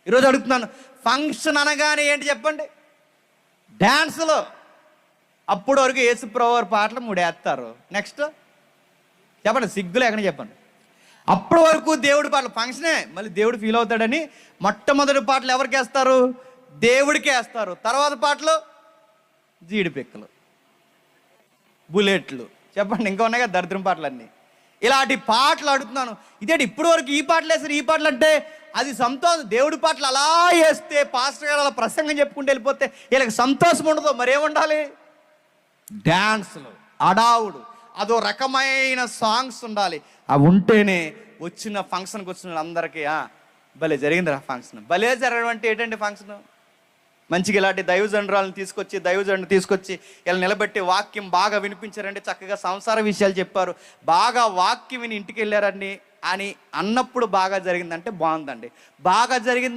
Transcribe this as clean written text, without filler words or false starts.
ఈరోజు అడుగుతున్నాను, ఫంక్షన్ అనగానే ఏంటి చెప్పండి? డ్యాన్సులు. అప్పుడు వరకు యేసుప్రభు వారి పాటలు 3 వేస్తారు. నెక్స్ట్ చెప్పండి, సిగ్గులు ఎక్కడ చెప్పండి. అప్పటి వరకు దేవుడి పాటలు ఫంక్షనే, మళ్ళీ దేవుడు ఫీల్ అవుతాడని మొట్టమొదటి పాటలు ఎవరికి వేస్తారు? దేవుడికి వేస్తారు. తర్వాత పాటలు జీడిపిక్కలు, బుల్లెట్లు, చెప్పండి ఇంకా ఉన్నాయి కదా దరిద్రం పాటలన్నీ. ఇలాంటి పాటలు అడుగుతున్నాను. ఇదేంటి ఇప్పటి వరకు ఈ పాటలు వేస్తారు, ఈ పాటలు అంటే అది సంతోషం. దేవుడి పాటలు అలా వేస్తే పాస్టర్ గారు అలా ప్రసంగం చెప్పుకుంటూ వెళ్ళిపోతే వీళ్ళకి సంతోషం ఉండదు. మరేముండాలి? డ్యాన్సులు, అడావుడు, అదో రకమైన సాంగ్స్ ఉండాలి. అవి ఉంటేనే వచ్చిన ఫంక్షన్కి వచ్చిన వాళ్ళందరికీ భలే జరిగింది రా ఫంక్షన్. భలే జరగడం అంటే ఏంటండి ఫంక్షన్? మంచిగా ఇలాంటి దైవజనురాలను తీసుకొచ్చి ఇలా నిలబెట్టి వాక్యం బాగా వినిపించారండి, చక్కగా సంసార విషయాలు చెప్పారు, బాగా వాక్యం విని ఇంటికి వెళ్ళారండి అని అన్నప్పుడు బాగా జరిగిందంటే బాగుందండి. బాగా జరిగింది